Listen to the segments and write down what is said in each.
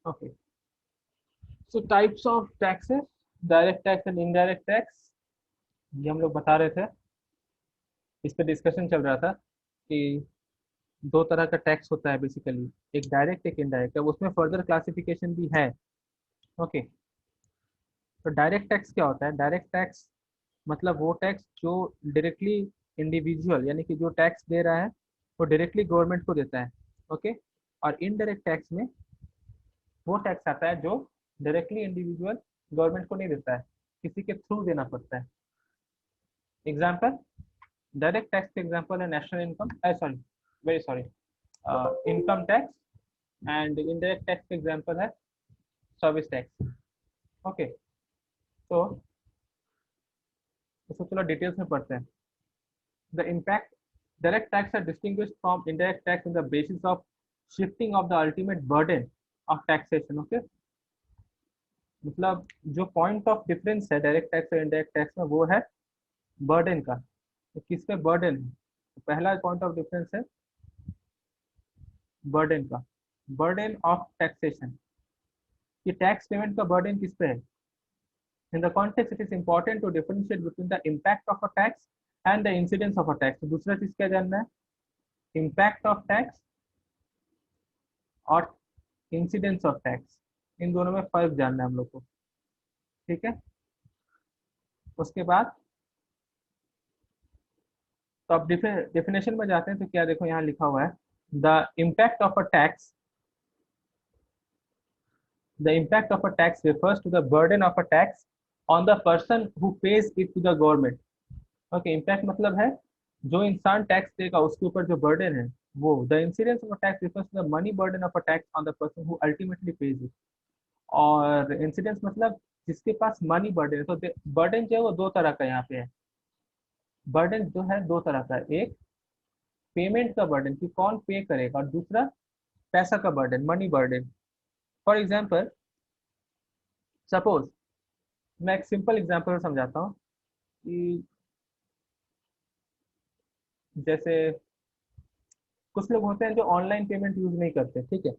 Okay, so types of taxes, direct tax and indirect tax, ये हम लोग बता रहे थे। इस पे डिस्कशन चल रहा था कि दो तरह का टैक्स होता है बेसिकली, एक डायरेक्ट एक इनडायरेक्ट, अब उसमें फर्दर क्लासिफिकेशन भी है। ओके, तो डायरेक्ट टैक्स क्या होता है? डायरेक्ट टैक्स मतलब वो टैक्स जो डायरेक्टली इंडिविजुअल, यानी कि जो टैक्स दे रहा है वो डायरेक्टली गवर्नमेंट को देता है। ओके, और इनडायरेक्ट टैक्स में वो टैक्स आता है जो डायरेक्टली इंडिविजुअल गवर्नमेंट को नहीं देता है, किसी के थ्रू देना पड़ता है। एग्जाम्पल, डायरेक्ट टैक्स के एग्जाम्पल है national income, sorry, very sorry, income tax, and indirect tax के एग्जाम्पल है सर्विस टैक्स। ओके, तो इसको चलो डिटेल्स में पढ़ते हैं। The impact, direct tax are distinguished from indirect tax in the basis of shifting of the ultimate burden of taxation. Okay, मतलब जो पॉइंट ऑफ डिफरेंस है डायरेक्ट टैक्स और इनडायरेक्ट टैक्स में वो है बर्डन का। तो किस पे बर्डन है? तो पहला पॉइंट ऑफ डिफरेंस है बर्डन का, बर्डन ऑफ टैक्सेशन, कि टैक्स पेमेंट का बर्डन किस पे है। In the context it is important to differentiate between the impact of a tax and the incidence of a tax. तो दूसरा चीज क्या जानना है? इम्पैक्ट ऑफ टैक्स और इंसिडेंस ऑफ टैक्स, इन दोनों में फर्क जानना है हम लोग को। ठीक है, उसके बाद तो अब डेफिनेशन में जाते हैं। तो क्या देखो यहाँ लिखा हुआ है, the impact of a tax, the impact of a tax refers to the burden of a tax on the person who pays it to the government. Okay, impact मतलब है जो इंसान टैक्स देगा उसके ऊपर जो बर्डन है वो। The incidence of a tax refers to the money burden of a tax on the person who ultimately pays it. और इंसिडेंस मतलब जिसके पास मनी बर्डन है। तो बर्डन जो है वो दो तरह का यहाँ पे है। बर्डन जो है दो तरह का है, एक पेमेंट का बर्डन कि कौन पे करेगा, और दूसरा पैसा का burden, money burden. For example, suppose मैं एक सिंपल एग्जाम्पल समझाता हूँ कि जैसे कुछ लोग होते हैं जो ऑनलाइन पेमेंट यूज नहीं करते। ठीक है,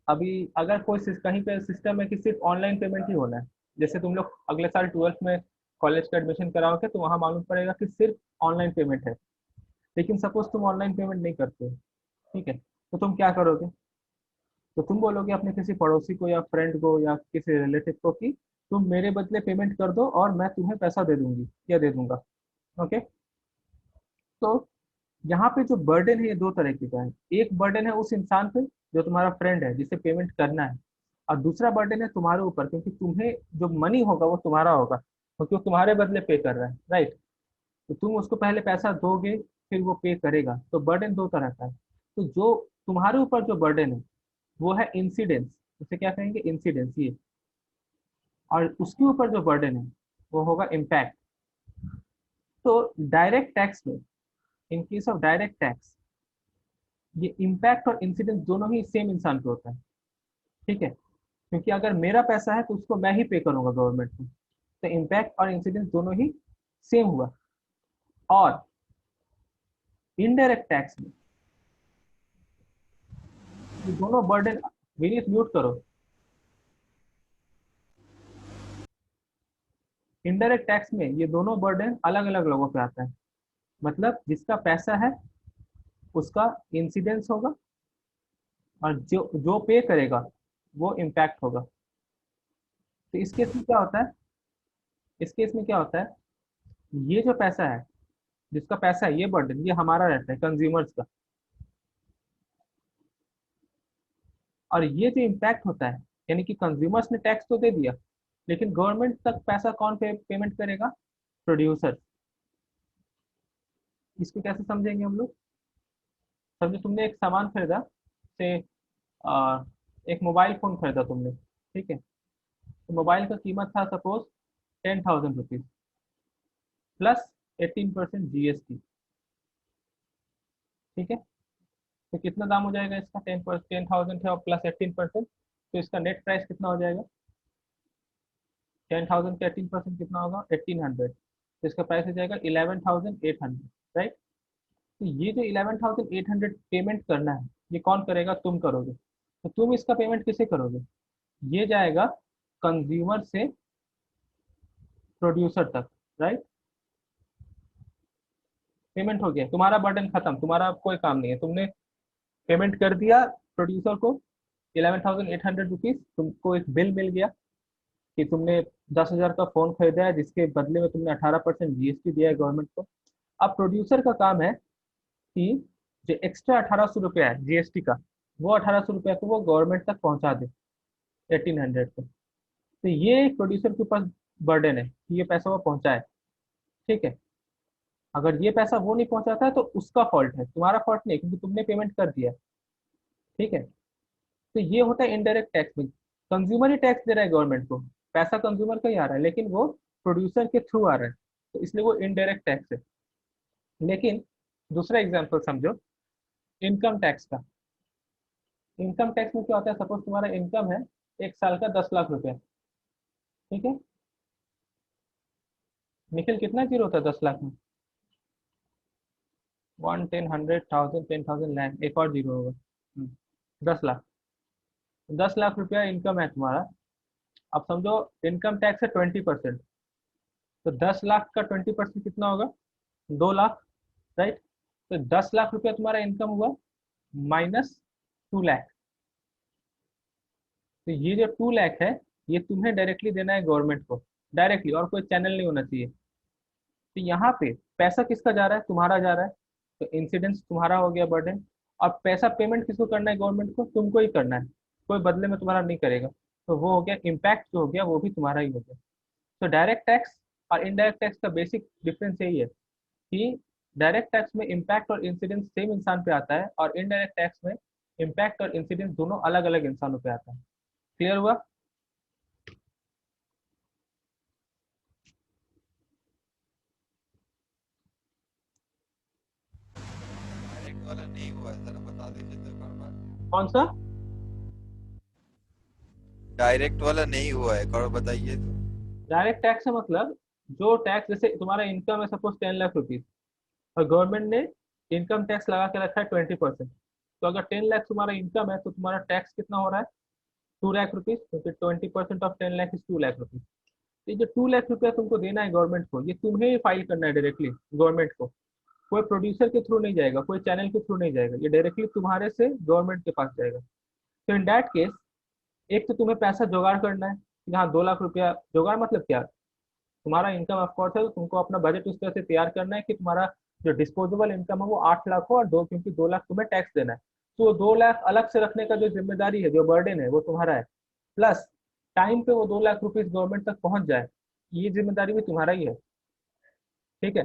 अभी अगर कोई कहीं पे सिस्टम है कि सिर्फ ऑनलाइन पेमेंट ही होना है, जैसे तुम लोग अगले साल 12th में कॉलेज का एडमिशन कराओगे तो वहां मालूम पड़ेगा कि सिर्फ ऑनलाइन पेमेंट है। लेकिन सपोज तुम ऑनलाइन पेमेंट नहीं करते हो, ठीक है, तो तुम क्या करोगे? तो तुम बोलोगे अपने किसी पड़ोसी को या फ्रेंड को या किसी रिलेटिव को कि तुम मेरे बदले पेमेंट कर दो और मैं तुम्हें पैसा दे दूंगी या दे दूंगा। ओके, तो यहाँ पे जो बर्डन है ये दो तरीके का है। एक बर्डन है उस इंसान पे जो तुम्हारा फ्रेंड है जिसे पेमेंट करना है, और दूसरा बर्डन है तुम्हारे ऊपर, क्योंकि तुम्हें जो मनी होगा वो तुम्हारा होगा क्योंकि वो तुम्हारे बदले पे कर रहा है, राइट? तो तुम उसको पहले पैसा दोगे, फिर वो पे करेगा। तो बर्डन दो तरह का है। तो जो तुम्हारे ऊपर जो बर्डन है वो है इंसिडेंस, उसे क्या कहेंगे? इंसिडेंस ये। और उसके ऊपर जो बर्डन है वो होगा इम्पैक्ट। तो डायरेक्ट टैक्स में, in case of direct tax, ये इम्पैक्ट और इंसिडेंस दोनों ही सेम इंसान पे होता है। ठीक है, क्योंकि अगर मेरा पैसा है तो उसको मैं ही पे करूंगा गवर्नमेंट को। तो इम्पैक्ट और इंसिडेंस दोनों ही सेम हुआ। और इनडायरेक्ट टैक्स में ये दोनों बर्डन, वेरियस म्यूट करो, इनडायरेक्ट टैक्स में ये दोनों बर्डन अलग अलग लोगों पे आता है। मतलब जिसका पैसा है उसका इंसिडेंस होगा, और जो जो पे करेगा वो इम्पैक्ट होगा। तो इस केस में क्या होता है? इस केस में क्या होता है, ये जो पैसा है, जिसका पैसा है, ये बर्डन ये हमारा रहता है, कंज्यूमर्स का। और ये जो इम्पैक्ट होता है, यानी कि कंज्यूमर्स ने टैक्स तो दे दिया, लेकिन गवर्नमेंट तक पैसा कौन पेमेंट करेगा? प्रोड्यूसर। इसको कैसे समझेंगे हम लोग? समझो तुमने एक सामान खरीदा, से एक मोबाइल फोन खरीदा तुमने, ठीक है? तो मोबाइल का कीमत था सपोज 10,000 रुपीज प्लस 18% जीएसटी। ठीक है, तो कितना दाम हो जाएगा इसका? 10,000 है और प्लस 18%, तो इसका नेट प्राइस कितना हो जाएगा? 10,000 का 18% कितना होगा? 1,800। तो इसका प्राइस हो जाएगा 11,800, राइट? तो ये जो 11,800 पेमेंट करना है, ये कौन करेगा? तुम करोगे। तो तुम इसका पेमेंट किसे करोगे? ये जाएगा कंज्यूमर से प्रोड्यूसर तक, राइट? पेमेंट हो गया, तुम्हारा बर्डन खत्म, तुम्हारा कोई काम नहीं है, तुमने पेमेंट कर दिया प्रोड्यूसर को 11,800 रुपीज। तुमको एक बिल मिल गया कि तुमने 10,000 का फोन खरीदा है, जिसके बदले में तुमने 18% जीएसटी दिया है गवर्नमेंट को। अब प्रोड्यूसर का काम है कि जो एक्स्ट्रा 1,800 रुपया है जीएसटी का, वो 1,800 रुपया को वो गवर्नमेंट तक पहुंचा दे, 1,800 को। तो ये प्रोड्यूसर के पास बर्डन है कि ये पैसा वो पहुंचाए, ठीक है। अगर ये पैसा वो नहीं पहुंचाता है तो उसका फॉल्ट है, तुम्हारा फॉल्ट नहीं, क्योंकि तुमने पेमेंट कर दिया, ठीक है। तो ये होता है इनडायरेक्ट टैक्स में। कंज्यूमर ही टैक्स दे रहा है गवर्नमेंट को, पैसा कंज्यूमर का ही आ रहा है, लेकिन वो प्रोड्यूसर के थ्रू आ रहा है, तो इसलिए वो इनडायरेक्ट टैक्स है। लेकिन दूसरा एग्जाम्पल समझो, इनकम टैक्स का। इनकम टैक्स में क्या होता है, सपोज तुम्हारा इनकम है एक साल का 10 लाख रुपया, ठीक है। निखिल कितना जीरो होता है 10 लाख में? 1, 10, 100, 1000, 10,000, लैख, एक और जीरो होगा। 10 लाख। 10 लाख रुपया इनकम है तुम्हारा। अब समझो इनकम टैक्स है 20%, तो 10 लाख का 20% कितना होगा? 2 लाख, राइट? तो 10 लाख रुपया तुम्हारा इनकम हुआ, माइनस 2 लाख। तो ये जो 2 लाख है, ये तुम्हें डायरेक्टली देना है गवर्नमेंट को, डायरेक्टली, और कोई चैनल नहीं होना चाहिए। तो यहाँ पे पैसा किसका जा रहा है? तुम्हारा जा रहा है, तो इंसिडेंस तुम्हारा हो गया बर्डन। अब पैसा पेमेंट किसको करना है? गवर्नमेंट को, तुमको ही करना है, कोई बदले में तुम्हारा नहीं करेगा। तो वो हो गया इम्पैक्ट, जो हो गया वो भी तुम्हारा ही हो गया। तो डायरेक्ट टैक्स और इनडायरेक्ट टैक्स का बेसिक डिफरेंस यही है कि डायरेक्ट टैक्स में इम्पैक्ट और इंसिडेंस सेम इंसान पे आता है, और इनडायरेक्ट टैक्स में इम्पैक्ट और इंसिडेंस दोनों अलग अलग इंसानों पे आता है। क्लियर हुआ? डायरेक्ट वाला नहीं हुआ है, जरा बता दीजिए तो एक और बार। कौन सा? डायरेक्ट वाला नहीं हुआ है, एक और बताइए तो। डायरेक्ट टैक्स का मतलब, जो टैक्स, जैसे तुम्हारा इनकम है सपोज 10 लाख रुपीज, और गवर्नमेंट ने इनकम टैक्स लगा के रखा है 20%। तो अगर 10 लाख तुम्हारा इनकम है, तो तुम्हारा टैक्स कितना हो रहा है? 2 लाख रुपीज, क्योंकि 20% of 10 lakh is 2 lakh rupees. तो ये जो 2 लाख रुपया तुमको देना है गवर्नमेंट को, ये तुम्हें ही फाइल करना है डायरेक्टली गवर्नमेंट को। कोई प्रोड्यूसर के थ्रू नहीं जाएगा, कोई चैनल के थ्रू नहीं जाएगा, ये डायरेक्टली तुम्हारे से गवर्नमेंट के पास जाएगा। तो इन दैट केस, एक तो तुम्हें पैसा जुगाड़ करना है कि हाँ 2 लाख रुपया जुगाड़, मतलब क्या? तुम्हारा इनकम ऑफकोर्स है, तो तुमको अपना बजट उस तरह से तैयार करना है कि तुम्हारा जो डिस्पोजेबल इनकम है वो 8 लाख हो, और दो, क्योंकि 2 लाख तुम्हें टैक्स देना है, तो 2 लाख अलग से रखने का जो जिम्मेदारी है, जो बर्डन है, वो तुम्हारा है। प्लस टाइम पे वो 2 लाख रुपीज गवर्नमेंट तक पहुंच जाए, ये जिम्मेदारी भी तुम्हारा ही है, ठीक है।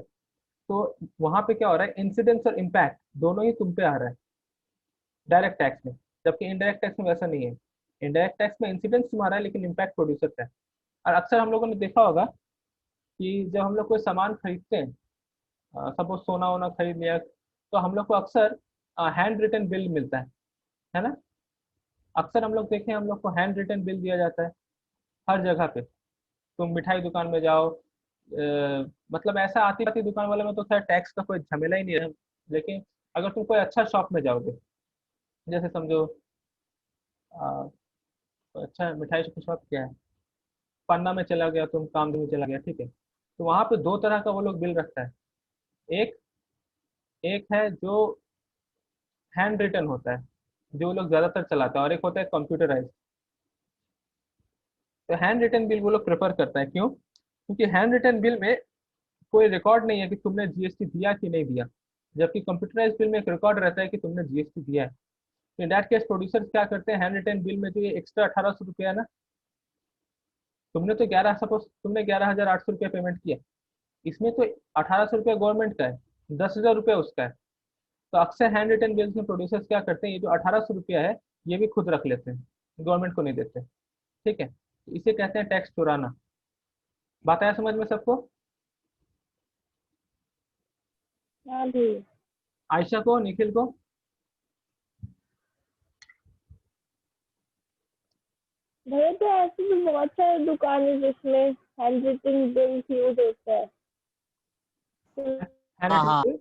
तो वहां पे क्या हो रहा है, इंसिडेंस और इम्पैक्ट दोनों ही तुम पे आ रहा है डायरेक्ट टैक्स में, जबकि इनडायरेक्ट टैक्स में वैसा नहीं है। इनडायरेक्ट टैक्स में इंसिडेंस तुम्हारा है, लेकिन इम्पैक्ट प्रोड्यूसर का है। और अक्सर हम लोगों ने देखा होगा कि जब हम लोग कोई सामान खरीदते हैं, सपोज सोना वोना खरीद लिया, तो हम लोग को अक्सर हैंड रिटन बिल मिलता है ना? अक्सर हम लोग देखें, हम लोग को हैंड रिटन बिल दिया जाता है हर जगह पे। तुम मिठाई दुकान में जाओ, मतलब ऐसा आती आती दुकान वाले में तो खैर टैक्स का कोई झमेला ही नहीं है, लेकिन अगर तुम कोई अच्छा शॉप में जाओगे, जैसे समझो अच्छा मिठाई की शॉप क्या है, पन्ना में चला गया, तुम कामधेनु में चला गया, ठीक है। तो वहां पे दो तरह का वो लोग बिल रखता है। एक एक है जो हैंड रिटन होता है, जो वो लोग ज्यादातर चलाता है, और एक होता है कंप्यूटराइज। तो हैंड रिटन बिल वो लोग प्रेफर करता है, क्यों? क्योंकि हैंड रिटन बिल में कोई रिकॉर्ड नहीं है कि तुमने जीएसटी दिया कि नहीं दिया, जबकि कंप्यूटराइज बिल में एक रिकॉर्ड रहता है कि तुमने जीएसटी दिया है। तो इन दैट केस प्रोड्यूसर क्या करते हैं, हैंड रिटन बिल में जो ये एक्स्ट्रा 1,800 रुपया है ना, तुमने तो 11, सपोज तुमने 11,800 रुपया पेमेंट किया, इसमें तो 1,800 रुपया गवर्नमेंट का है, 10,000 रुपया उसका है। तो अक्सर हैंड रिटन बिल्स में प्रोड्यूसर्स क्या करते हैं, ये जो 1,800 रुपया है, ये भी खुद रख लेते हैं, गवर्नमेंट को नहीं देते, ठीक है। तो इसे कहते हैं टैक्स चुराना। बात आया समझ में सबको? हाँ जी। आयशा को, निखिल को? भैया तो ऐसी तो बहुत सारी दुकान है जिसमें हैंड रिटन बिल्स यूज होता है। तो हैंड हाँ रिटन हाँ बिल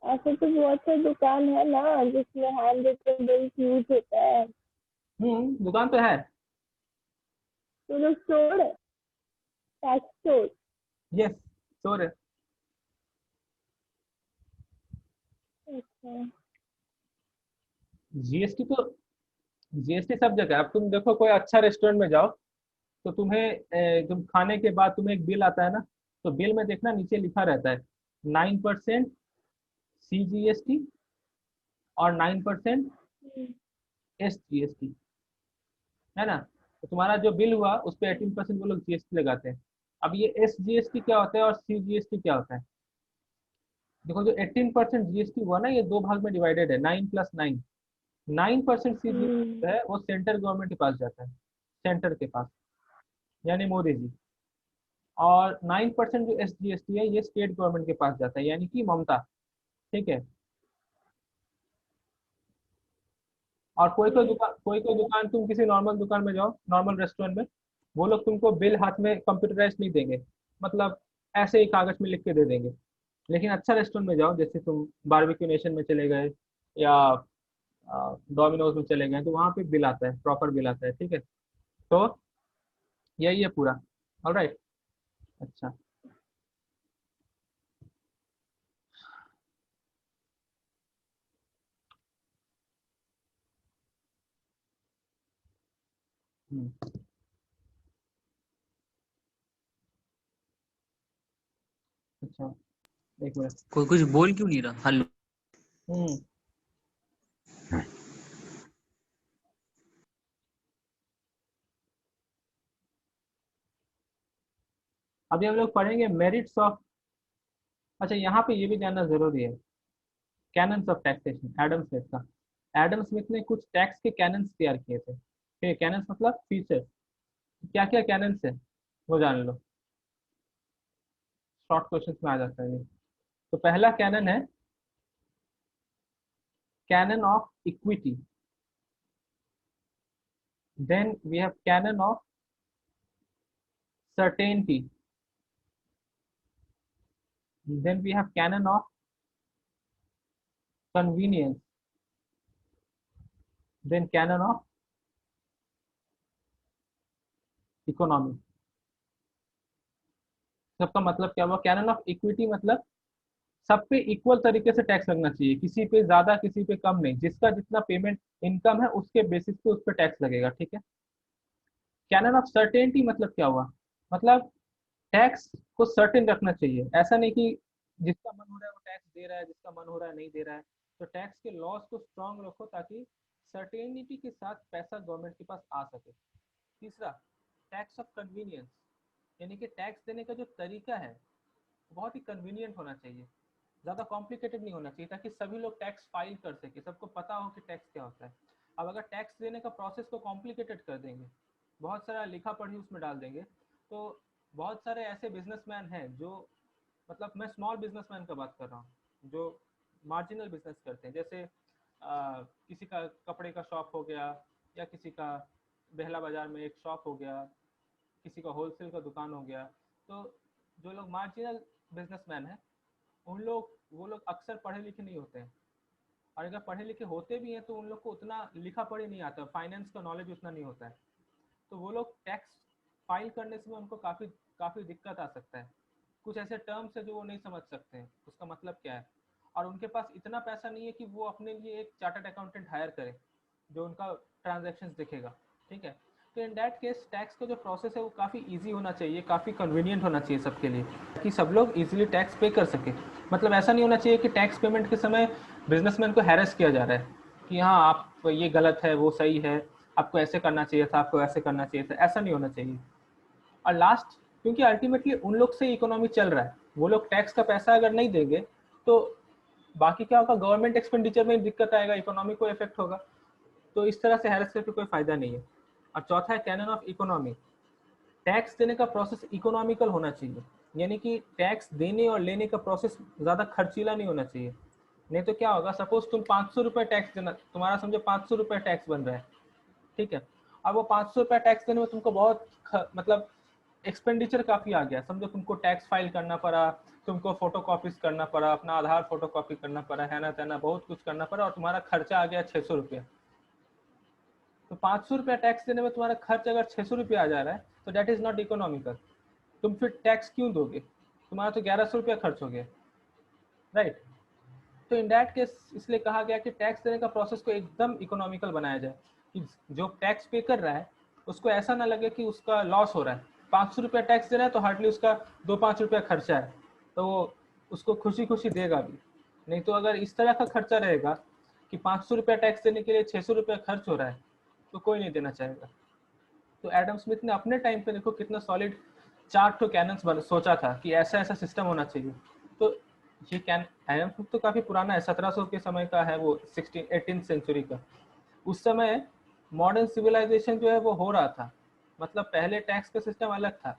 ऐसे तो बहुत से दुकान है ना जिसमें हैंड रिटन बिल्स यूज होता है। दुकान तो है। तो जो स्टोर है, टैक्स स्टोर। यस, श्योर है। अच्छा। जीएसटी तो, जीएसटी सब जगह है। अब तुम देखो कोई अच्छा रेस्टोरेंट में जाओ, तो तुम खाने के बाद तुम्हें एक बिल आता है ना, तो बिल में देखना नीचे लिखा रहता है 9% CGST और 9% हम्म। SGST, है ना। तो तुम्हारा जो बिल हुआ उस पर 18% वो लोग जीएसटी लगाते हैं। अब ये SGST क्या होता है और CGST क्या होता है? देखो, जो 18% जीएसटी हुआ ना, ये दो भाग में डिवाइडेड है, 9+9। 9% हम्म। CGST है वो सेंट्रल गवर्नमेंट के पास जाता है, सेंटर के पास, यानी मोदी जी। और 9% जो SGST है ये स्टेट गवर्नमेंट के पास जाता है, यानी कि ममता। ठीक है। और कोई कोई दुकान तुम किसी नॉर्मल दुकान में जाओ, नॉर्मल रेस्टोरेंट में, वो लोग तुमको बिल हाथ में कंप्यूटराइज नहीं देंगे, मतलब ऐसे ही कागज में लिख के दे देंगे। लेकिन अच्छा रेस्टोरेंट में जाओ, जैसे तुम बारबेक्यू नेशन में चले गए या डोमिनोज में चले गए, तो वहाँ पे बिल आता है, प्रॉपर बिल आता है। ठीक है। तो यही है पूरा। ऑलराइट। अच्छा। हम्म, अच्छा, एक मिनट। कोई कुछ बोल क्यों नहीं रहा? हेलो। हम्म अभी हम लोग पढ़ेंगे मेरिट्स ऑफ। अच्छा, यहाँ पे ये भी जानना जरूरी है, cannons of taxation, Adam Smith का। एडम स्मिथ ने कुछ टैक्स के कैनन्स तैयार किए थे। ठीक है, कैनन्स मतलब फीचर्स। क्या क्या कैनन्स है वो जान लो, शॉर्ट क्वेश्चंस में आ जाता है ये। तो पहला कैनन है canon of equity, then we have canon of certainty, then we have canon of convenience, then canon of economy. सबका मतलब क्या हुआ? कैनन ऑफ इक्विटी मतलब सब पे इक्वल तरीके से टैक्स लगना चाहिए, किसी पे ज्यादा किसी पे कम नहीं, जिसका जितना पेमेंट इनकम है उसके बेसिस पे उस पर टैक्स लगेगा। ठीक है। कैनन ऑफ सर्टेनिटी मतलब क्या हुआ? मतलब टैक्स को सर्टेन रखना चाहिए, ऐसा नहीं कि जिसका मन हो रहा है वो टैक्स दे रहा है, जिसका मन हो रहा है नहीं दे रहा है। तो टैक्स के लॉस को स्ट्रांग रखो ताकि सर्टेनिटी के साथ पैसा गवर्नमेंट के पास आ सके। तीसरा, टैक्स ऑफ कन्वीनियंस, यानी कि टैक्स देने का जो तरीका है बहुत ही कन्वीनियंट होना चाहिए, ज़्यादा कॉम्प्लिकेटेड नहीं होना चाहिए, ताकि सभी लोग टैक्स फाइल कर सके, सबको पता हो कि टैक्स क्या होता है। अब अगर टैक्स देने का प्रोसेस को कॉम्प्लिकेटेड कर देंगे, बहुत सारा लिखा पढ़ी उसमें डाल देंगे, तो बहुत सारे ऐसे बिजनेसमैन हैं जो, मतलब मैं स्मॉल बिजनेसमैन का बात कर रहा हूँ, जो मार्जिनल बिजनेस करते हैं, जैसे किसी का कपड़े का शॉप हो गया, या किसी का बेहला बाजार में एक शॉप हो गया, किसी का होलसेल का दुकान हो गया। तो जो लोग मार्जिनल बिजनेसमैन हैं, उन लोग वो लोग अक्सर पढ़े लिखे नहीं होते हैं, और अगर पढ़े लिखे होते भी हैं तो उन लोग को उतना लिखा पढ़ी नहीं आता, फाइनेंस का नॉलेज उतना नहीं होता है। तो वो लोग टैक्स फाइल करने से उनको काफ़ी काफ़ी दिक्कत आ सकता है। कुछ ऐसे टर्म्स है जो वो नहीं समझ सकते हैं उसका मतलब क्या है, और उनके पास इतना पैसा नहीं है कि वो अपने लिए एक चार्टर्ड अकाउंटेंट हायर करे जो उनका ट्रांजेक्शन देखेगा। ठीक है। तो इन दैट केस टैक्स का जो प्रोसेस है वो काफ़ी इजी होना चाहिए, काफ़ी कन्वीनियंट होना चाहिए सबके लिए, कि सब लोग इजीली टैक्स पे कर सके। मतलब ऐसा नहीं होना चाहिए कि टैक्स पेमेंट के समय बिजनेसमैन को हैरेस किया जा रहा है कि हाँ आप ये गलत है वो सही है, आपको ऐसे करना चाहिए था, आपको ऐसे करना चाहिए था, ऐसा नहीं होना चाहिए। और लास्ट, क्योंकि अल्टीमेटली उन लोग से इकोनॉमी चल रहा है, वो लोग टैक्स का पैसा अगर नहीं देंगे तो बाकी क्या होगा, गवर्नमेंट एक्सपेंडिचर में दिक्कत आएगा, इकोनॉमी को इफेक्ट होगा। तो इस तरह से हैरेस करके कोई फायदा नहीं है। और चौथा है कैनन ऑफ इकोनॉमी, टैक्स देने का प्रोसेस इकोनॉमिकल होना चाहिए, यानी कि टैक्स देने और लेने का प्रोसेस ज़्यादा खर्चीला नहीं होना चाहिए। नहीं तो क्या होगा, सपोज तुम 500 रुपये टैक्स देना, तुम्हारा समझो 500 रुपये टैक्स बन रहा है। ठीक है। अब वो 500 रुपये टैक्स देने में तुमको बहुत मतलब एक्सपेंडिचर काफ़ी आ गया, समझो तुमको टैक्स फाइल करना पड़ा, तुमको फोटो कॉपीज करना पड़ा, अपना आधार फोटो कॉपी करना पड़ा, है ना तेना बहुत कुछ करना पड़ा, और तुम्हारा खर्चा आ गया 600 रुपया। तो 500 रुपया टैक्स देने में तुम्हारा खर्च अगर 600 रुपया आ जा रहा है तो दैट इज नॉट इकोनॉमिकल। तुम फिर टैक्स क्यों दोगे? तुम्हारा तो 1100 रुपया खर्च हो गया, राइट। तो इन दैट केस इसलिए कहा गया कि टैक्स देने का प्रोसेस को एकदम इकोनॉमिकल बनाया जाए, कि जो टैक्स पे कर रहा है उसको ऐसा ना लगे कि उसका लॉस हो रहा है। 500 रुपया टैक्स देना है तो हार्डली उसका 2-5 रुपया खर्चा है, तो वो उसको खुशी खुशी देगा भी। नहीं तो अगर इस तरह का खर्चा रहेगा कि 500 रुपया टैक्स देने के लिए 600 रुपया खर्च हो रहा है, तो कोई नहीं देना चाहेगा। तो एडम स्मिथ ने अपने टाइम पे देखो कितना सॉलिड 4 तो कैनन्स सोचा था कि ऐसा ऐसा सिस्टम होना चाहिए। तो ये एडम स्मिथ तो काफ़ी पुराना है, 1700 के समय का है वो, 18th सेंचुरी का। उस समय मॉडर्न सिविलाइजेशन जो है वो हो रहा था, मतलब पहले टैक्स का सिस्टम अलग था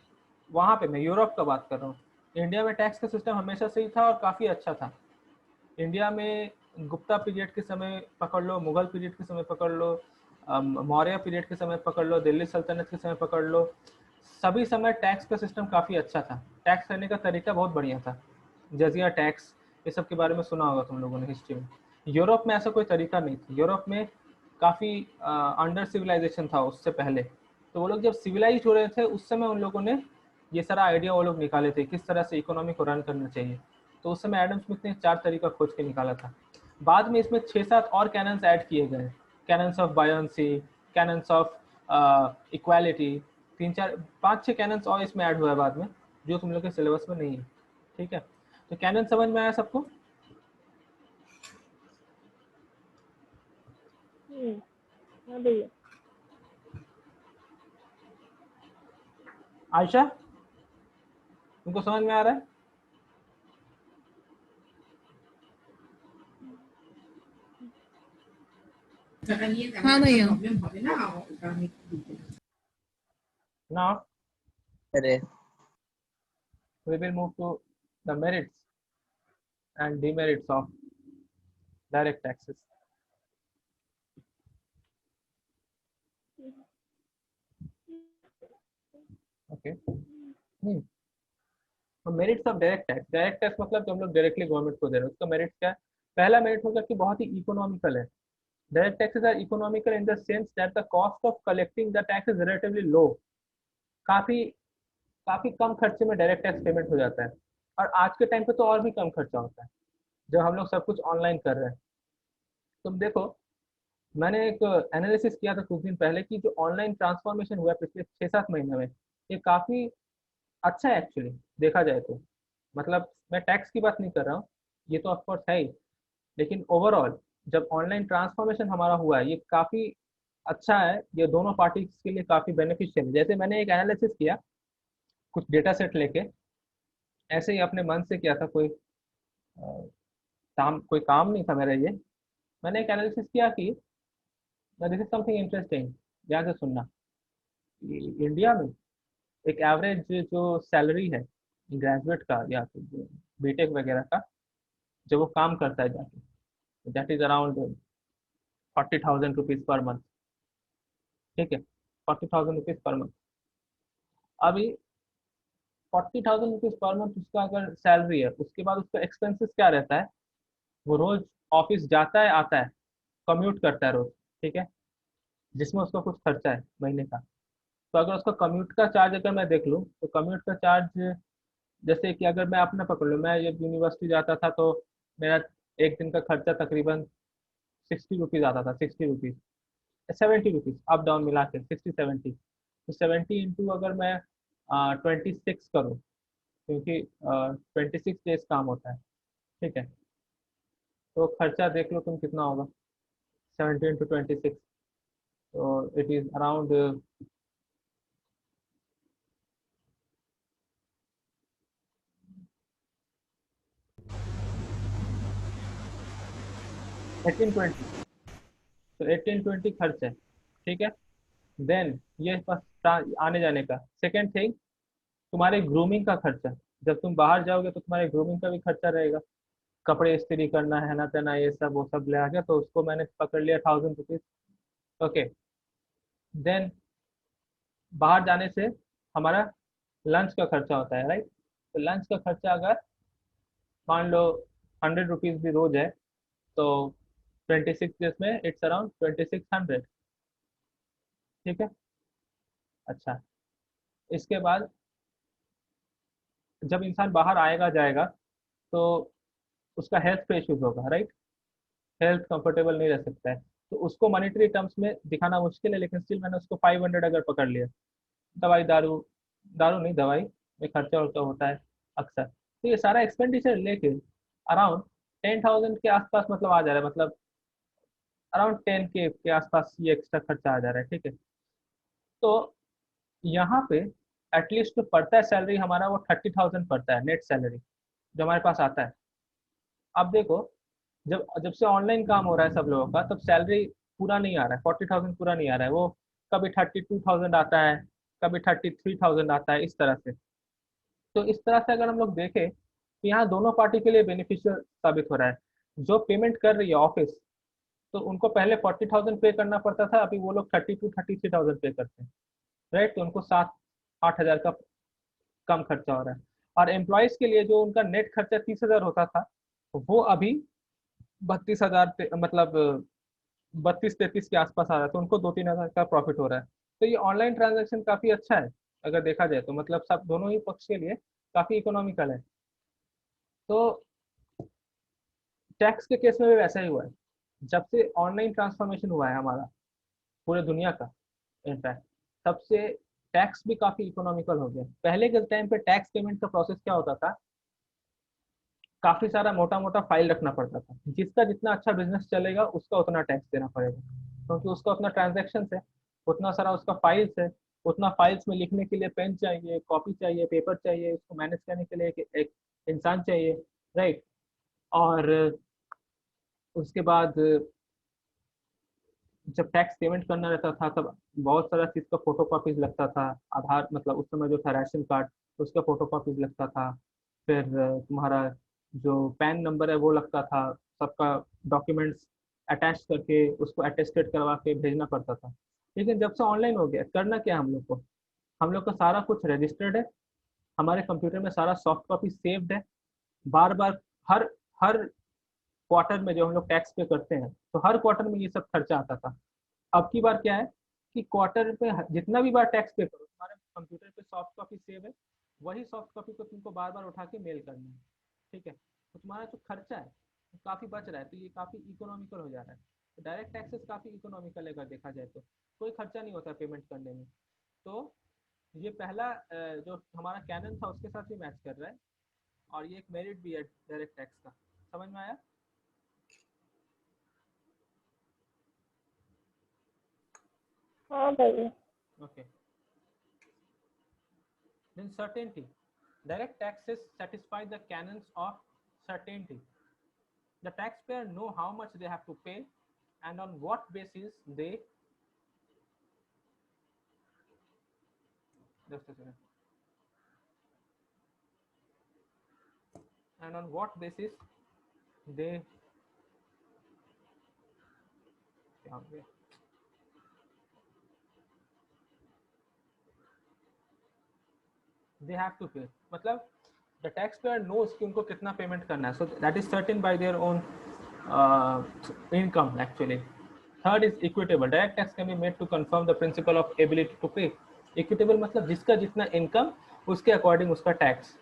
वहाँ पे। मैं यूरोप का बात कर रहा हूँ। इंडिया में टैक्स का सिस्टम हमेशा से ही था और काफ़ी अच्छा था। इंडिया में गुप्ता पीरियड के समय पकड़ लो, मुगल पीरियड के समय पकड़ लो, मौर्य पीरियड के समय पकड़ लो, दिल्ली सल्तनत के समय पकड़ लो, सभी समय टैक्स का सिस्टम काफ़ी अच्छा था। टैक्स करने का तरीका बहुत बढ़िया था। जजिया टैक्स, ये सब के बारे में सुना होगा तुम लोगों ने हिस्ट्री में। यूरोप में ऐसा कोई तरीका नहीं था। यूरोप में काफ़ी अंडर सिविलाइजेशन था उससे पहले। तो वो लोग जब सिविलाइज हो रहे थे उस समय उन लोगों ने ये सारा आइडिया वो लोग निकाले थे किस तरह से इकोनॉमी को रन करना चाहिए। तो उस समय एडम स्मिथ ने 4 तरीका खोज के निकाला था। बाद में इसमें 6-7 और कैनन्स ऐड किए गए, cannons of buoyancy, cannons of equality, 3-4-5-6 cannons और इसमें ऐड हुआ है बाद में, जो तुम लोग के सिलेबस में नहीं है, ठीक है। तो कैनन समझ में आया सबको? हाँ भैया। आयशा, तुमको समझ में आ रहा है? हाँ भैया। Now अरे we will move to the merits and demerits of direct taxes. Okay. Merits of direct tax. Direct tax मतलब जो हम लोग डायरेक्टली गवर्नमेंट को दे रहे हैं उसका मेरिट क्या है? पहला मेरिट होगा कि बहुत ही इकोनॉमिकल है। Direct taxes are economical in the sense that the cost of collecting the tax is relatively low. काफी काफी कम खर्चे में डायरेक्ट टैक्स पेमेंट हो जाता है। और आज के टाइम पे तो और भी कम खर्चा होता है जब हम लोग सब कुछ ऑनलाइन कर रहे हैं। तुम देखो, मैंने एक एनालिसिस किया था कुछ दिन पहले कि जो ऑनलाइन ट्रांसफॉर्मेशन हुआ है पिछले 6-7 महीने में, ये काफ़ी अच्छा है एक्चुअली देखा जाए तो। मतलब मैं टैक्स की बात नहीं कर रहा हूँ, ये तो ऑफकोर्स है ही, लेकिन ओवरऑल जब ऑनलाइन ट्रांसफॉर्मेशन हमारा हुआ है ये काफ़ी अच्छा है। ये दोनों पार्टीज के लिए काफ़ी बेनिफिशियल है। जैसे मैंने एक एनालिसिस किया कुछ डेटा सेट लेके, ऐसे ही अपने मन से किया था, कोई काम नहीं था मेरा ये। मैंने एक एनालिसिस किया कि दिस इज समथिंग इंटरेस्टिंग, ध्यान से सुनना। इंडिया में एक एवरेज जो सैलरी है ग्रेजुएट का या फिर बीटेक वगैरह का, जब वो काम करता है जाके, that is around 40,000 rupees per month, ठीक है। 40,000 रुपीज़ पर मंथ। अभी 40,000 रुपीज़ पर मंथ उसका अगर सैलरी है, उसके बाद उसका एक्सपेंसेस क्या रहता है? वो रोज ऑफिस जाता है, आता है, कम्यूट करता है रोज, ठीक है, जिसमें उसका कुछ खर्चा है महीने का। तो अगर उसका कम्यूट का चार्ज अगर मैं देख लूँ तो कम्यूट का चार्ज, जैसे कि अगर मैं अपना पकड़ लूँ, मैं जब यूनिवर्सिटी जाता था तो मेरा एक दिन का खर्चा तकरीबन 60 रुपीज़ आता था, 60 रुपीज़, 70 रुपीज़, अप डाउन मिला के 60-70। तो 70 इंटू अगर मैं 26 करूँ, क्योंकि 26 डेज काम होता है, ठीक है, तो खर्चा देख लो तुम कितना होगा, 70 इंटू 26, तो इट इज़ अराउंड 18-20। तो 18-20 खर्च है, ठीक है। देन ये बस आने जाने का। सेकेंड थिंग, तुम्हारे ग्रूमिंग का खर्चा। जब तुम बाहर जाओगे तो तुम्हारे ग्रूमिंग का भी खर्चा रहेगा, कपड़े इस्त्री करना है ना तेना, ये सब वो सब ले आ गया, तो उसको मैंने पकड़ लिया 1,000 रुपीज़, ओके। देन बाहर जाने से हमारा लंच का खर्चा होता है, राइट। तो लंच का खर्चा अगर मान लो 100 रुपीज़ भी रोज है, तो 26 डेज में इट्स अराउंड 2600। ठीक है। अच्छा, इसके बाद जब इंसान बाहर आएगा जाएगा तो उसका हेल्थ पे इश्यूज होगा, राइट। हेल्थ कंफर्टेबल नहीं रह सकता है, तो उसको मॉनेटरी टर्म्स में दिखाना मुश्किल है, लेकिन स्टिल मैंने उसको 500 अगर पकड़ लिया। दवाई दारू, दारू नहीं, दवाई में खर्चा वर्चा होता है अक्सर, तो ये सारा एक्सपेंडिचर लेके अराउंड 10,000 के आसपास मतलब आ जा रहा है, मतलब अराउंड 10K के आसपास ये एक्स्ट्रा खर्चा आ जा रहा है। ठीक है। तो यहाँ पे एटलीस्ट जो पड़ता है सैलरी हमारा, वो 30,000 पड़ता है नेट सैलरी जो हमारे पास आता है। अब देखो, जब जब से ऑनलाइन काम हो रहा है सब लोगों का, तब सैलरी पूरा नहीं आ रहा है, 40,000 पूरा नहीं आ रहा है, वो कभी 32,000 आता है, कभी 33,000 आता है, इस तरह से। तो इस तरह से अगर हम लोग देखें तो यहाँ दोनों पार्टी के लिए बेनिफिशियल साबित हो रहा है। जो पेमेंट कर रही है ऑफिस, तो उनको पहले 40,000 पे करना पड़ता था, अभी वो लोग 33,000 पे करते हैं, राइट। तो उनको 7-8 हज़ार का कम खर्चा हो रहा है। और एम्प्लॉयज़ के लिए जो उनका नेट खर्चा 30,000 होता था, वो अभी 32,000 मतलब 32-33 के आसपास आ रहा है, तो उनको 2-3 हज़ार का प्रॉफिट हो रहा है। तो ये ऑनलाइन ट्रांजेक्शन काफ़ी अच्छा है अगर देखा जाए तो, मतलब सब दोनों ही पक्ष के लिए काफ़ी इकोनॉमिकल है। तो टैक्स के केस में भी वैसा ही हुआ है। जब से ऑनलाइन ट्रांसफॉर्मेशन हुआ है हमारा पूरे दुनिया का, इनफैक्ट तब से टैक्स भी काफ़ी इकोनॉमिकल हो गया। पहले के टाइम पे टैक्स पेमेंट का प्रोसेस क्या होता था, काफ़ी सारा मोटा मोटा फाइल रखना पड़ता था। जिसका जितना अच्छा बिजनेस चलेगा उसका उतना टैक्स देना पड़ेगा, क्योंकि उसका उतना ट्रांजेक्शन है, उतना सारा उसका फाइल्स है, उतना फाइल्स में लिखने के लिए पेन चाहिए, कॉपी चाहिए, पेपर चाहिए, उसको मैनेज करने के लिए एक इंसान चाहिए, राइट। और उसके बाद जब टैक्स पेमेंट करना रहता था, तब बहुत सारा चीज़ का फोटो कॉपीज लगता था। आधार मतलब उस समय जो था राशन कार्ड, उसका फोटो कॉपीज लगता था। फिर तुम्हारा जो पैन नंबर है वो लगता था, सबका डॉक्यूमेंट्स अटैच करके उसको अटेस्टेड करवा के भेजना पड़ता था। लेकिन जब से ऑनलाइन हो गया, करना क्या है हम लोग को, हम लोग का सारा कुछ रजिस्टर्ड है, हमारे कंप्यूटर में सारा सॉफ्ट कॉपी सेव्ड है। बार बार हर हर क्वार्टर में जो हम लोग टैक्स पे करते हैं, तो हर क्वार्टर में ये सब खर्चा आता था। अब की बार क्या है कि क्वार्टर पे जितना भी बार टैक्स पे करो, तुम्हारे कंप्यूटर पे सॉफ्ट कॉपी सेव है, वही सॉफ्ट कॉपी को तुमको बार बार उठा के मेल करना है। ठीक है। तो तुम्हारा जो खर्चा है वो काफ़ी बच रहा है, तो ये काफ़ी इकोनॉमिकल हो जा रहा है। तो डायरेक्ट टैक्सेस काफ़ी इकोनॉमिकल है अगर देखा जाए तो, कोई खर्चा नहीं होता पेमेंट करने में। तो ये पहला जो हमारा कैनन था उसके साथ भी मैच कर रहा है, और ये एक मेरिट भी है डायरेक्ट टैक्स का। समझ में आया? हाँ भैया। Okay. Then certainty. Direct taxes satisfy the canons of certainty. The taxpayer know how much they have to pay and on what basis they just a second. And on what basis they they have to pay. मतलब the taxpayer knows कि उनको कितना payment करना है, so that is certain by their own income actually. Third is equitable. Direct tax can be made to confirm the principle of ability to pay. Equitable मतलब जिसका जितना income उसके according उसका टैक्स।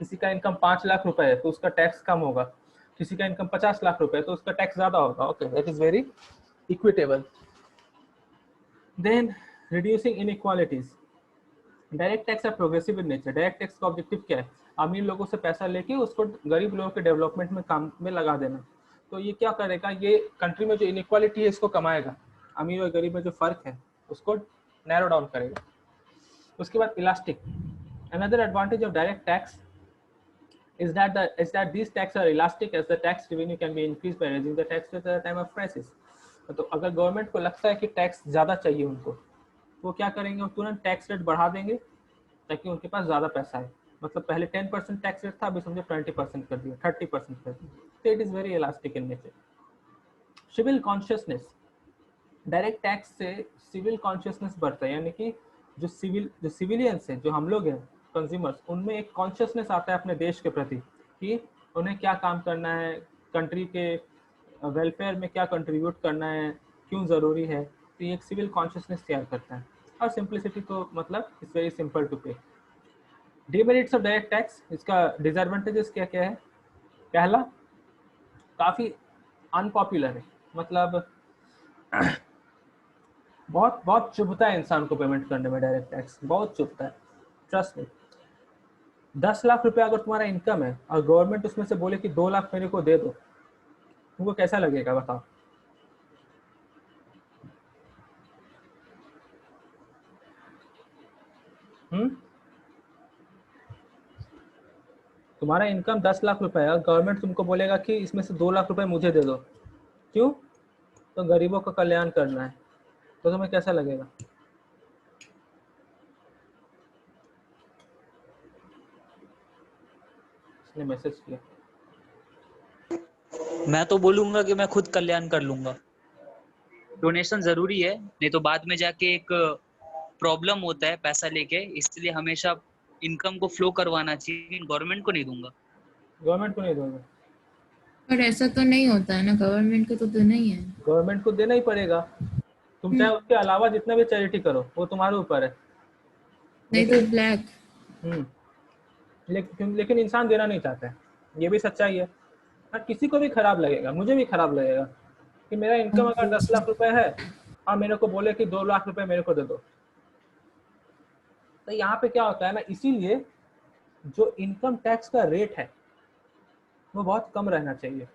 किसी का इनकम 5 लाख रुपए है तो उसका टैक्स कम होगा, किसी का इनकम 50 लाख रुपए है तो उसका टैक्स ज्यादा होगा। Okay, that is very equitable. Then reducing inequalities. Direct tax है progressive in nature. Direct tax का ऑब्जेक्टिव क्या है, अमीर लोगों से पैसा लेके उसको गरीब लोगों के डेवलपमेंट में काम में लगा देना। तो ये क्या करेगा, ये कंट्री में जो इनइक्वालिटी है इसको कमाएगा, अमीर और गरीब में जो फर्क है उसको नैरो डाउन करेगा। उसके बाद elastic. Another advantage of direct tax is that these taxes are elastic as the tax revenue can be increased by raising the tax rate at the time of crisis. तो अगर government को लगता है कि tax ज़्यादा चाहिए उनको, वो क्या करेंगे, वो तुरंत टैक्स रेट बढ़ा देंगे ताकि उनके पास ज़्यादा पैसा है। मतलब पहले 10% टैक्स रेट था, अभी समझो 20% कर दिया, 30% कर दिया। तो it is very elastic in nature. Civil consciousness. Direct tax से सिविल कॉन्शियसनेस बढ़ता है, यानी कि जो सिविलियंस हैं, जो हम लोग हैं कंज्यूमर्स, उनमें एक कॉन्शियसनेस आता है अपने देश के प्रति कि उन्हें क्या काम करना है, कंट्री के वेलफेयर में क्या कंट्रीब्यूट करना है, क्यों ज़रूरी है। तो ये एक सिविल कॉन्शियसनेस तैयार करता है। और सिंप्लिसिटी तो मतलब इट्स वेरी सिंपल टू पे। डिमेरिट्स ऑफ डायरेक्ट टैक्स, इसका डिसएडवांटेजेस क्या क्या है। पहला, काफ़ी अनपॉपुलर है, मतलब बहुत बहुत चुभता है इंसान को पेमेंट करने में। डायरेक्ट टैक्स बहुत चुभता है, ट्रस्ट मी। 10 लाख रुपया अगर तुम्हारा इनकम है और गवर्नमेंट उसमें से बोले कि 2 लाख मेरे को दे दो, तुमको कैसा लगेगा बताओ। तुम्हारा इनकम 10 लाख रुपए है और गवर्नमेंट तुमको बोलेगा कि इसमें से 2 लाख रुपए मुझे दे दो, क्यों? तो गरीबों का कल्याण करना है। तो तुम्हें कैसा लगेगा? इसने मैसेज किया। मैं तो बोलूंगा कि मैं खुद कल्याण कर लूंगा। डोनेशन जरूरी है, नहीं तो बाद में जाके एक प्रॉब्लम होता है पैसा लेके, इसलिए हमेशा इनकम को फ्लो करवाना चाहिए, गवर्नमेंट को नहीं दूंगा। गवर्नमेंट को नहीं दोगे? पर ऐसा तो नहीं होता है ना, गवर्नमेंट को तो देना ही है। गवर्नमेंट को देना ही पड़ेगा। तुम चाहे उसके अलावा जितना भी चैरिटी करो, वो तुम्हारे ऊपर है। नहीं तो लेकिन ब्लैक। लेकिन इंसान देना नहीं चाहता है, ये भी सच्चाई है। हाँ, किसी को भी खराब लगेगा, मुझे भी खराब लगेगा कि मेरा इनकम अगर 10 लाख रुपए है और मेरे को बोले कि 2 लाख रुपए मेरे को दे दो। तो यहाँ पे क्या होता है ना, इसीलिए जो इनकम टैक्स का रेट है वो बहुत कम रहना चाहिए।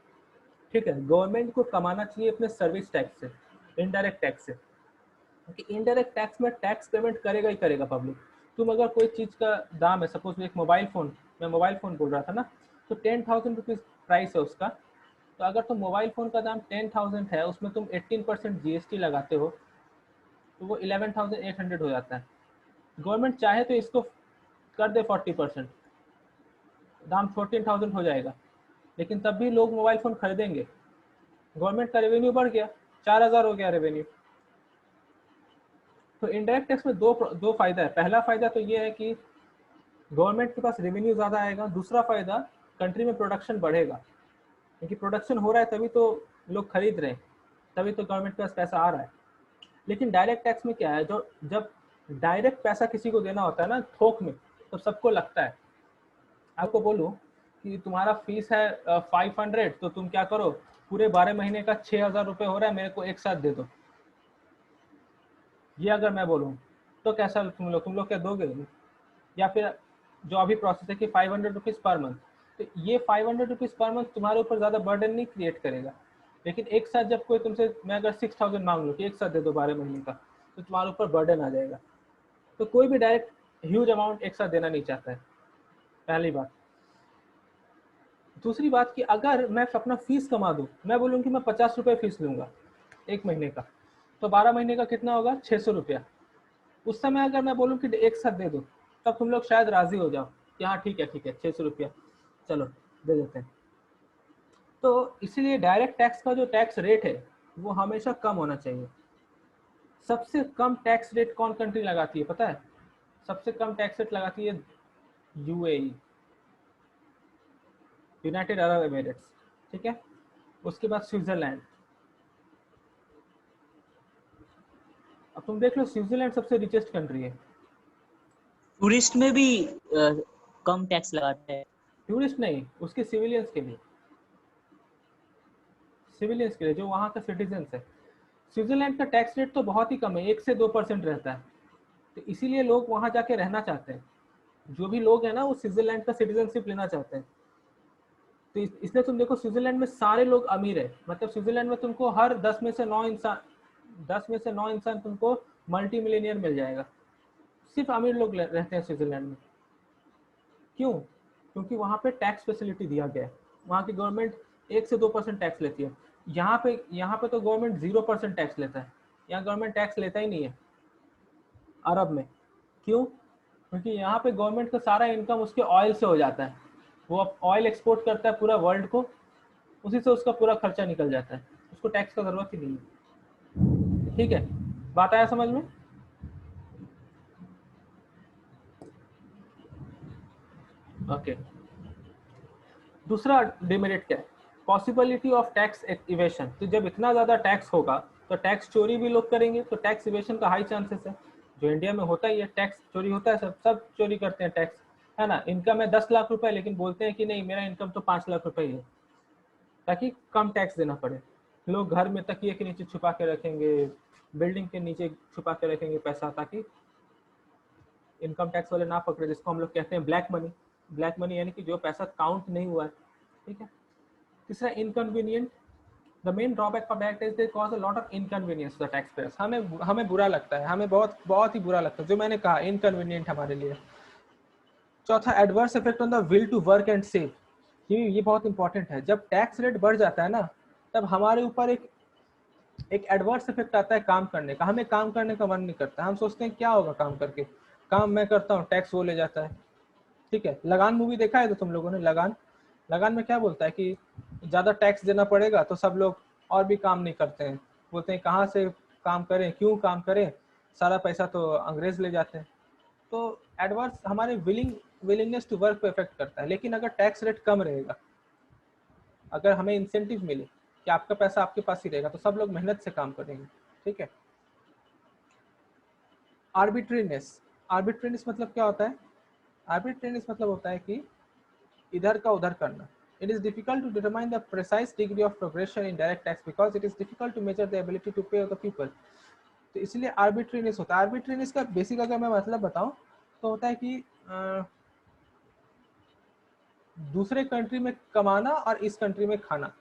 ठीक है, गवर्नमेंट को कमाना चाहिए अपने सर्विस टैक्स से, इनडायरेक्ट टैक्स से। क्योंकि इनडायरेक्ट टैक्स में टैक्स पेमेंट करेगा ही करेगा पब्लिक। तुम अगर कोई चीज़ का दाम है, सपोज एक मोबाइल फ़ोन, मैं मोबाइल फ़ोन बोल रहा था ना, तो 10,000 रुपीज़ प्राइस है उसका। तो अगर तुम मोबाइल फ़ोन का दाम 10,000 है, उसमें तुम 18% GST लगाते हो, तो वो 11,800 हो जाता है। गवर्नमेंट चाहे तो इसको कर दे 40%, दाम 14,000 हो जाएगा, लेकिन तब भी लोग मोबाइल फ़ोन खरीदेंगे। गवर्नमेंट का रेवेन्यू बढ़ गया, 4,000 हो गया रेवेन्यू। तो इनडायरेक्ट टैक्स में दो फायदा है। पहला फायदा तो ये है कि गवर्नमेंट के पास रेवेन्यू ज़्यादा आएगा। दूसरा फायदा, कंट्री में प्रोडक्शन बढ़ेगा, क्योंकि प्रोडक्शन हो रहा है तभी तो लोग खरीद रहे हैं, तभी तो गवर्नमेंट के पास पैसा आ रहा है। लेकिन डायरेक्ट टैक्स में क्या है, जो जब डायरेक्ट पैसा किसी को देना होता है ना थोक में, तो सबको लगता है। आपको बोलूँ कि तुम्हारा फीस है 500, तो तुम क्या करो, पूरे 12 महीने का 6,000 रुपये हो रहा है, मेरे को एक साथ दे दो। ये अगर मैं बोलूँ तो कैसा तुम लोग क्या दोगे? या फिर जो अभी प्रोसेस है कि 500 रुपीज़ पर मंथ, तो ये 500 रुपीज़ पर मंथ तुम्हारे ऊपर ज़्यादा बर्डन नहीं क्रिएट करेगा। लेकिन एक साथ जब कोई तुमसे, मैं अगर 6,000 मांग लूँ कि एक साथ दे दो 12 महीने का, तो तुम्हारे ऊपर बर्डन आ जाएगा। तो कोई भी डायरेक्ट ह्यूज अमाउंट एक साथ देना नहीं चाहता है, पहली बात। दूसरी बात कि अगर मैं अपना फीस कमा दूँ, मैं बोलूँ कि मैं 50 रुपये फीस लूँगा एक महीने का, तो 12 महीने का कितना होगा? 600 रुपया। उस समय अगर मैं बोलूँ कि एक साथ दे दो, तब तुम लोग शायद राजी हो जाओ कि हाँ ठीक है 600 रुपया चलो दे देते हैं। तो इसीलिए डायरेक्ट टैक्स का जो टैक्स रेट है वो हमेशा कम होना चाहिए। सबसे कम टैक्स रेट कौन कंट्री लगाती है पता है? सबसे कम टैक्स रेट लगाती है यूएई, यूनाइटेड अरब एमिरेट्स। ठीक है, उसके बाद स्विट्जरलैंड। अब तुम देख लो, स्विट्जरलैंड सबसे रिचेस्ट कंट्री है। टूरिस्ट में भी कम टैक्स लगाते हैं। टूरिस्ट नहीं, उसके सिविलियंस के लिए, सिविलियंस के लिए जो वहाँ का सिटीजन्स है। स्विट्जरलैंड का टैक्स रेट तो बहुत ही कम है, 1 से 2% रहता है। तो इसीलिए लोग वहाँ जाके रहना चाहते हैं। जो भी लोग हैं ना, वो स्विट्जरलैंड का सिटीजनशिप लेना चाहते हैं। तो इसलिए तुम देखो, स्विट्जरलैंड में सारे लोग अमीर है। मतलब स्विट्जरलैंड में तुमको हर 10 में से 9 इंसान तुमको मल्टी मिलीनियर मिल जाएगा। सिर्फ अमीर लोग रहते हैं स्विट्जरलैंड में। क्यों? क्योंकि वहाँ पे टैक्स फैसिलिटी दिया गया है। वहाँ की गवर्नमेंट 1 से 2% टैक्स लेती है। यहाँ पे तो गवर्नमेंट 0% टैक्स लेता है। यहाँ गवर्नमेंट टैक्स लेता ही नहीं है अरब में। क्यों? क्योंकि यहाँ पे गवर्नमेंट का सारा इनकम उसके ऑयल से हो जाता है। वो ऑयल एक्सपोर्ट करता है पूरा वर्ल्ड को, उसी से उसका पूरा खर्चा निकल जाता है, उसको टैक्स का जरूरत ही नहीं है। ठीक है, बात आया समझ में? ओके, दूसरा डिमेरिट क्या है, पॉसिबिलिटी ऑफ टैक्स इवेशन। तो जब इतना ज़्यादा टैक्स होगा तो टैक्स चोरी भी लोग करेंगे, तो टैक्स इवेशन का हाई चांसेस है, जो इंडिया में होता ही है, टैक्स चोरी होता है, सब चोरी करते हैं टैक्स, है ना। इनकम है 10 लाख रुपए, लेकिन बोलते हैं कि नहीं मेरा इनकम तो 5 लाख रुपए ही है, ताकि कम टैक्स देना पड़े। लोग घर में तकिए के नीचे छुपा के रखेंगे, बिल्डिंग के नीचे छुपा के रखेंगे पैसा, ताकि इनकम टैक्स वाले ना पकड़े, जिसको हम लोग कहते हैं ब्लैक मनी। ब्लैक मनी यानी कि जो पैसा काउंट नहीं हुआ है, ठीक है। तीसरा inconvenient, the main drawback of that is they cause a lot of inconvenience to the tax payers. हमें बुरा लगता है, हमें बहुत ही बुरा लगता है, जो मैंने कहा इनकन्वीनियंट हमारे लिए। चौथा adverse effect on the will to work and save, ये बहुत इंपॉर्टेंट है। जब टैक्स रेट बढ़ जाता है ना, तब हमारे ऊपर एक एडवर्स इफेक्ट आता है काम करने का। हमें काम करने का मन नहीं करता, हम सोचते हैं क्या होगा काम करके, काम मैं करता हूँ टैक्स वो ले जाता है, ठीक है। लगान मूवी देखा है तो तुम लोगों ने, लगान में क्या बोलता है कि ज़्यादा टैक्स देना पड़ेगा तो सब लोग और भी काम नहीं करते हैं, बोलते हैं कहाँ से काम करें, क्यों काम करें, सारा पैसा तो अंग्रेज ले जाते हैं। तो एडवर्स हमारे विलिंगनेस टू वर्क पे इफेक्ट करता है। लेकिन अगर टैक्स रेट कम रहेगा, अगर हमें इंसेंटिव मिले कि आपका पैसा आपके पास ही रहेगा, तो सब लोग मेहनत से काम करेंगे, ठीक है। आर्बिट्रेरीनेस मतलब क्या होता है? आर्बिट्रेरीनेस मतलब होता है कि इधर का उधर करना। It is difficult to determine the precise degree of progression in direct tax because it is difficult to measure the ability to pay of the people. तो इसलिए आर्बिट्रीनेस होता है। आर्बिट्रीनेस का बेसिक अगर मैं मतलब बताऊं तो होता है कि दूसरे कंट्री में कमाना और इस कंट्री में खाना,